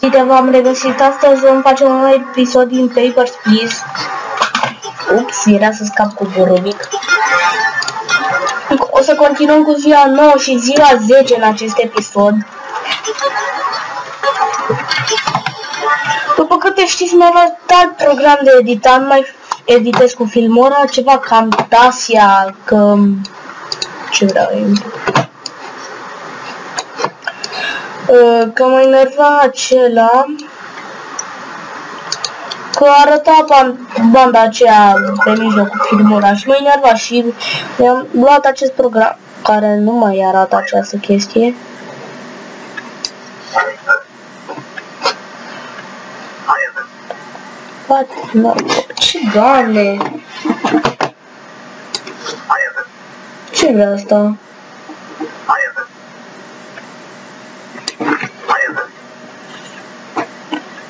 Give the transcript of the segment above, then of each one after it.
Bine, v-am regăsit. Astăzi vom face un nou episod din Papers, Please. Ups, era să scap cu burubic. O să continuăm cu ziua 9 și ziua 10 în acest episod. După câte știți, mi-am luat alt program de editat, mai editez cu Filmora, ceva Camtasia, că... ce vreau eu? Că mă enerva acela că arăta banda aceea pe mijloc cu Filmora și mă enerva și mi-am luat acest program care nu mai arată această chestie. Ce doamne! Ce vrea asta?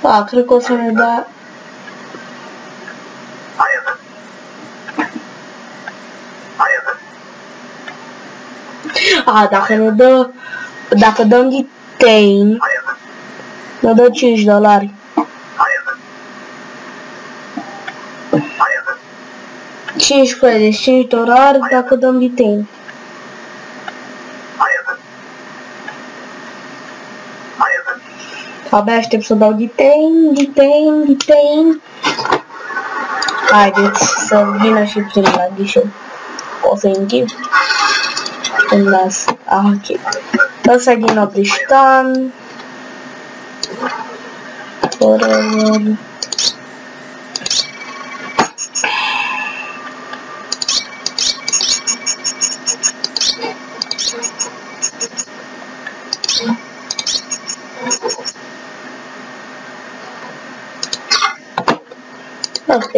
Da, cred că o să ne dea... Dacă dăm detain, ne dă $5. Deci $5 dacă dăm detain. Abia aștept să dau detain. Haideți să vină și primul la ghișeu. O să închid. Îmi las. Ok. Ăsta din Obriștan. Forever.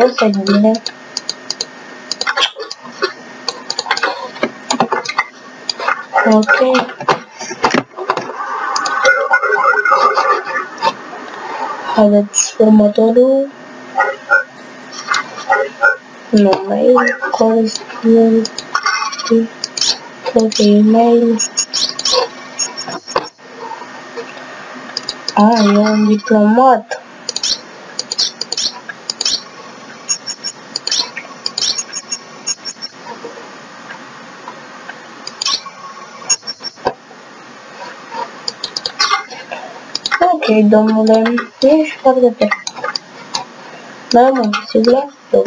Asta e bine. Ok. Haideți următorul. Nu, mail, corespond, ok, mail. E un diplomat. Ok, domnule, ești foarte pe. Da, mă, sigur? Ok.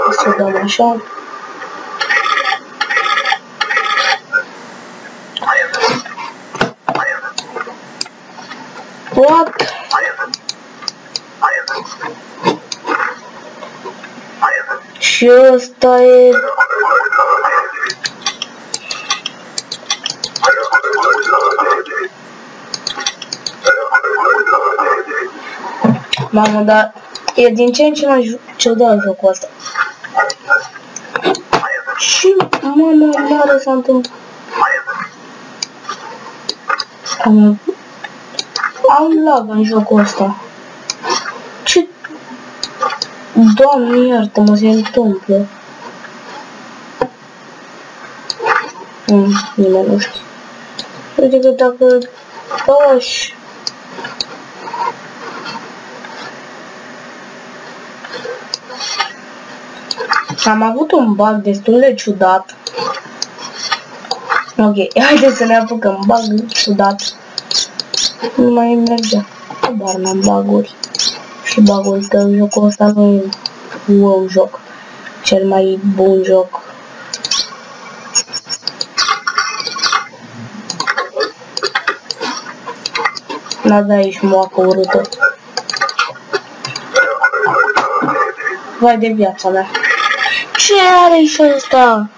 O să dăm așa. What? Și ăsta e... Mamă, dar e din ce în ce mai ciudat jocul ăsta. Și mama mare s-a întâmplat. Am lag în jocul ăsta. Ce... Doamne iartă-mă, se întâmplă. Nimeni nu știe. Uite că dacă... Așa... Am avut un bug destul de ciudat. Ok, haideți să ne apucăm. Bug ciudat. Nu mai mergea. Dar n-am bug-uri. Și bug-ul că jocul ăsta nu e wow joc. Cel mai bun joc. N-a aici moacă urâtă. Vai de viața mea. Ce are și ăsta?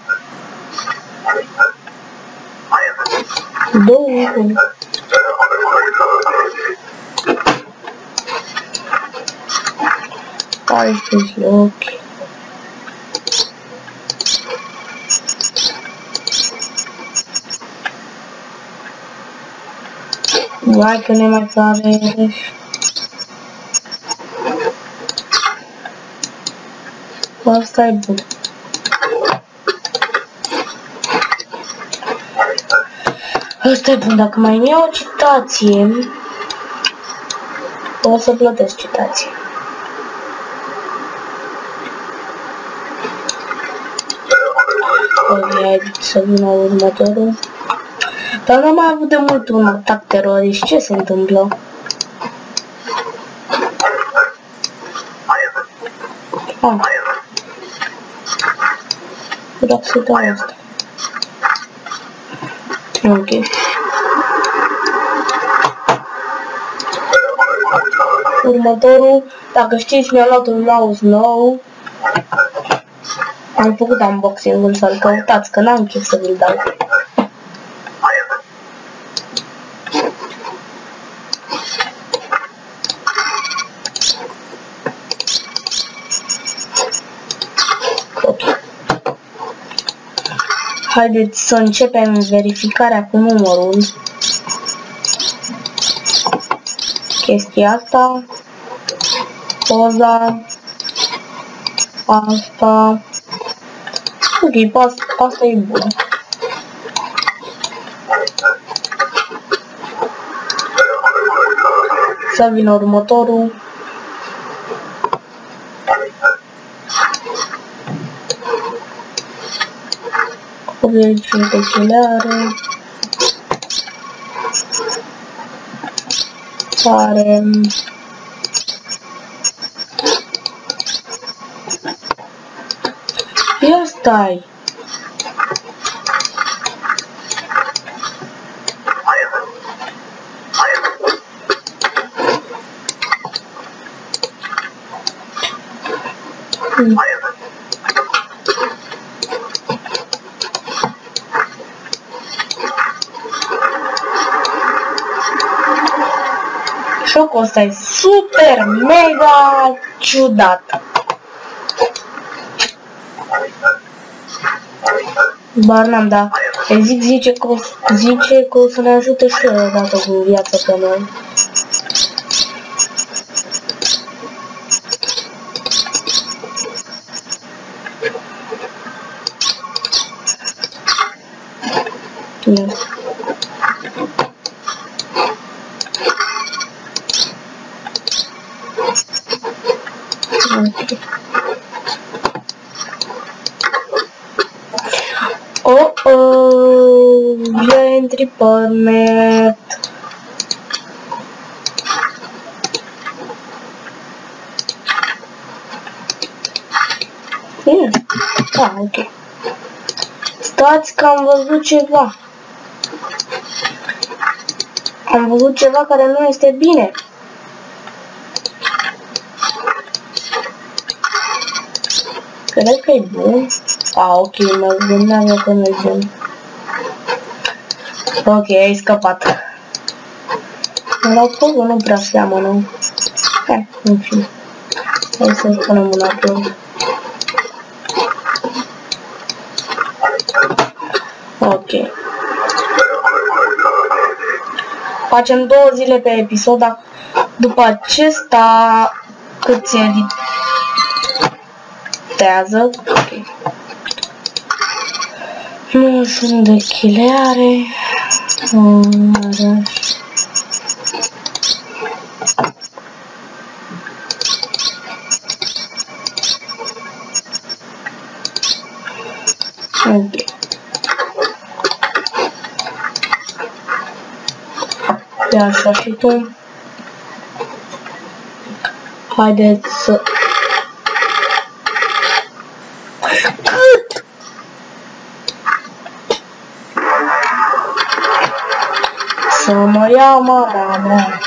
Două. Hai să-și ok. Vai că ne mai pare. Asta e bun. Asta e bun, dacă mai iau o citație, o să plătesc citație. Ok, să vină următorul. Dar n-am mai avut de mult un atac terorist, ce se întâmplă? Vreau să dau asta. Ok. Următorul, dacă știți, mi-a luat un mouse nou. Am făcut unboxing-ul, să-l căutați, că n-am chef să vi-l dau. Haideți să începem verificarea cu numărul. Chestia asta. Poza. Asta. Ok, asta e bună. Să vină următorul. Obiectul de chelare. Care... Ia stai! Jocul ăsta e super mega ciudat. Bar n-am, da. Zice că o să ne ajute și eu odată cu viața pe noi. Entry permit. Da, ok. Stați că am văzut ceva. Am văzut ceva care nu este bine. Cred că e bun. Ok, mă gândeam eu că nu e bun. Ok, ai scăpat. La poză nu prea seamănă. Hai, în fine. Hai să spunem un apel. Ok. Facem 2 zile pe episod, dar după acesta cât se editează. Ok. Nu sunt de chileare. Ok. Pe așa și tu. Haideți să... Cât? Să mă ia mama mea.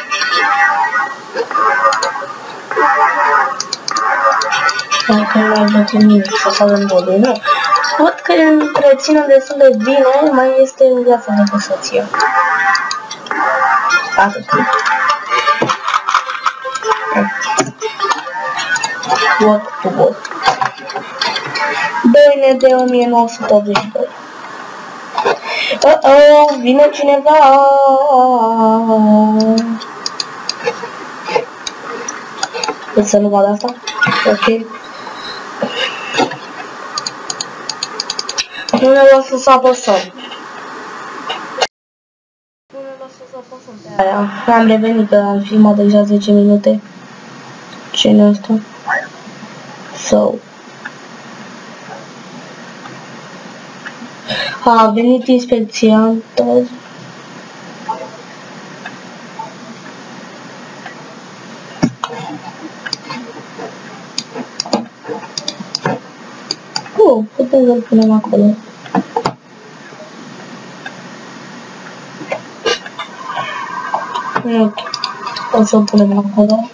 Dacă nu mai văd nimic să facem vodă, nu? Văd că îmi rețină destul de bine, mai este în viața mea cu soția. Atât. Vot cu vot. 2 de 1982. Vine cineva. Să nu vadă asta? Ok. Nu ne lasă să apăsăm. Aia. Am revenit, că am filmat deja 10 minute. Ce-i asta? So. A venit inspecția. Putem să-l punem acolo. Ok. O să-l punem acolo.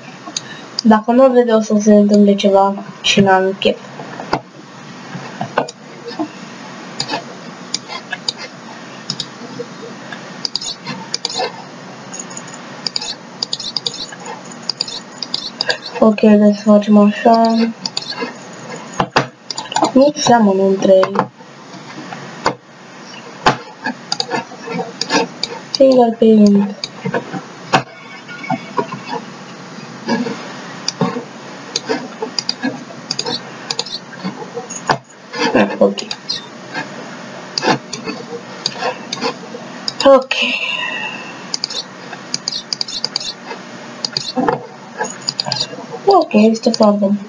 Dacă nu vede, o să se întâmple ceva și n-am chef. Ok, deci să facem așa. Nu seamănă între ei. Fingerprint. Ok. Ok. Ok, este foarte bun.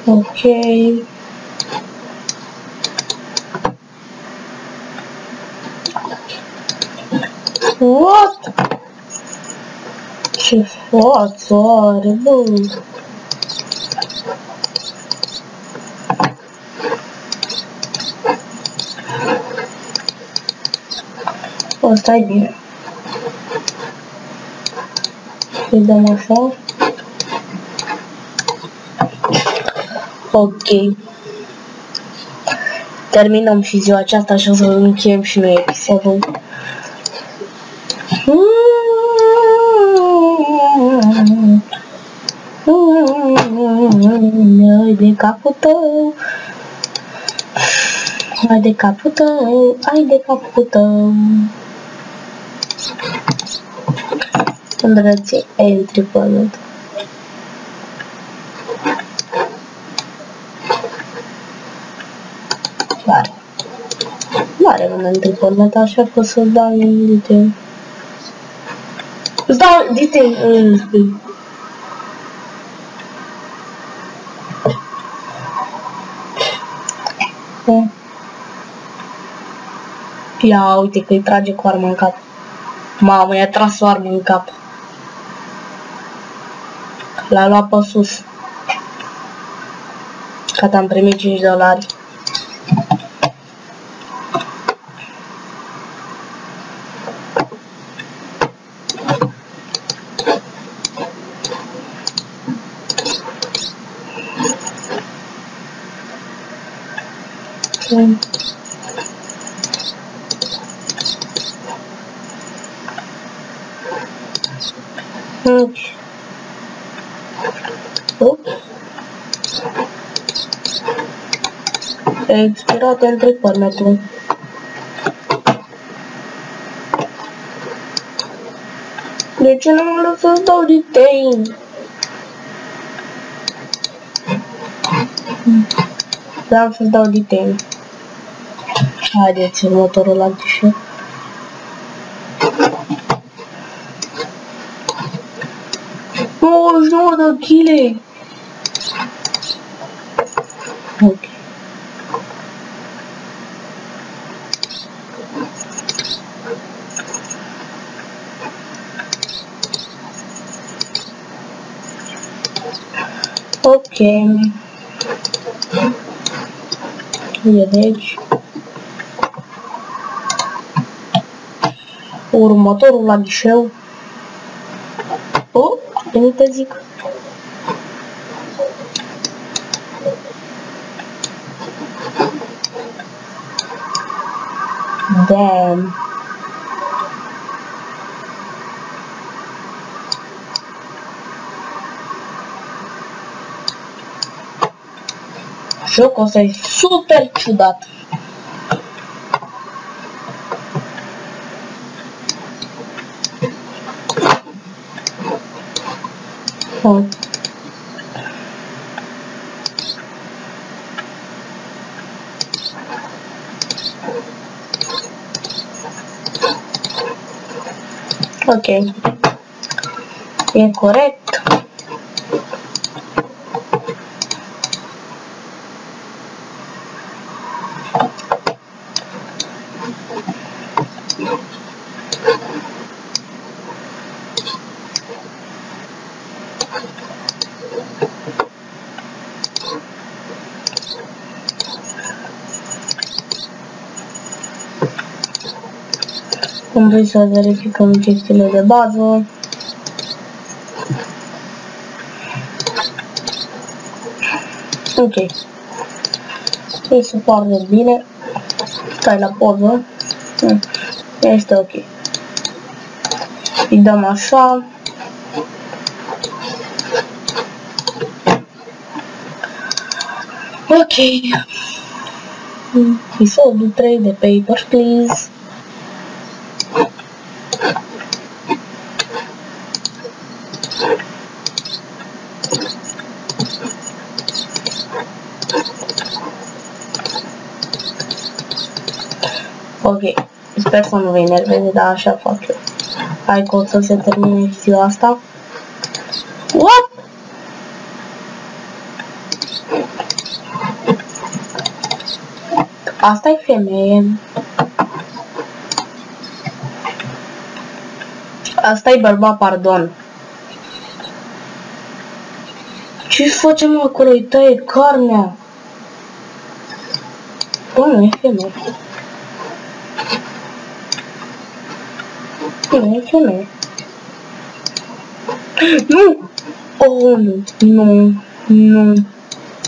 Ok. What? Ce față are, bă? Asta e bine. Îi dăm așa. Ok. Terminăm și ziua aceasta și o să încheiem și noi episodul. Ai de capul tău. Ai de capul tău. Ai de capul tău. Îndrăție, intri pământ. Mare. Mare nu intri pământ, așa că să dau detail. Îți dau detail în screen. Ia uite că îi trage cu armă în cap. Mamă, i-a tras o armă în cap. L-a luat pe sus. Gata, am primit $5. Expirat între părmetul. De ce nu mă lăsă să dau detain? Vreau să-ți dau detain. Haideți, următorul la ghișeu. Oh, 9 de chile! Ok. Ok. E de aici. Următorul la ghișeu. Oh, venit te zic. Damn. Jocul ăsta e super ciudat. Ok. E corect. Am vrut să verificăm chestiile de bază. Ok. Este foarte bine. Stai la poză. Este ok. Îi dăm așa. Ok. Episodul 3 de Papers, Please. Ok, sper să nu vă enerveze, dar așa fac eu. Hai că o să se termine ziua asta. What? Asta e femeie. Asta e bărbat, pardon. Ce facem acolo? Îi taie carnea. Bă, nu e femeie. Nu e femeie. Nu! Oh, nu, nu, nu.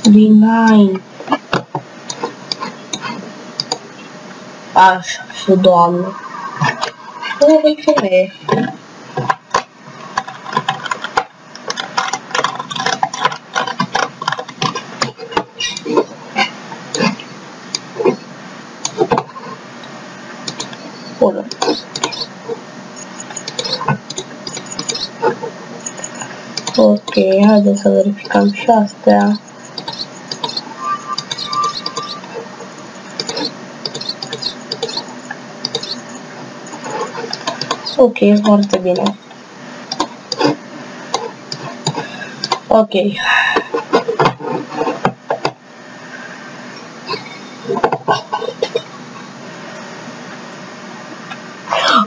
Vinai. Așa, și doamnă. Nu e femeie. Bună. Ok, haideți să verificăm și astea. Ok, foarte bine. Ok.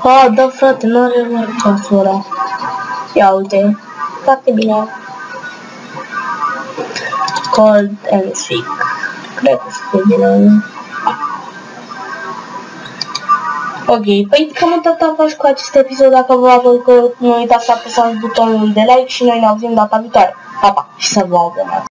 Ah, da, frate, nu are marcatul ăla. Ia uite, foarte bine. Cold and sick. Cred că se bine. Ok, păi cam atât am fost cu acest episod. Dacă v-a plăcut, nu uitați să apăsați butonul de like și noi ne auzim data viitoare. Pa, pa! Și să vă abonați!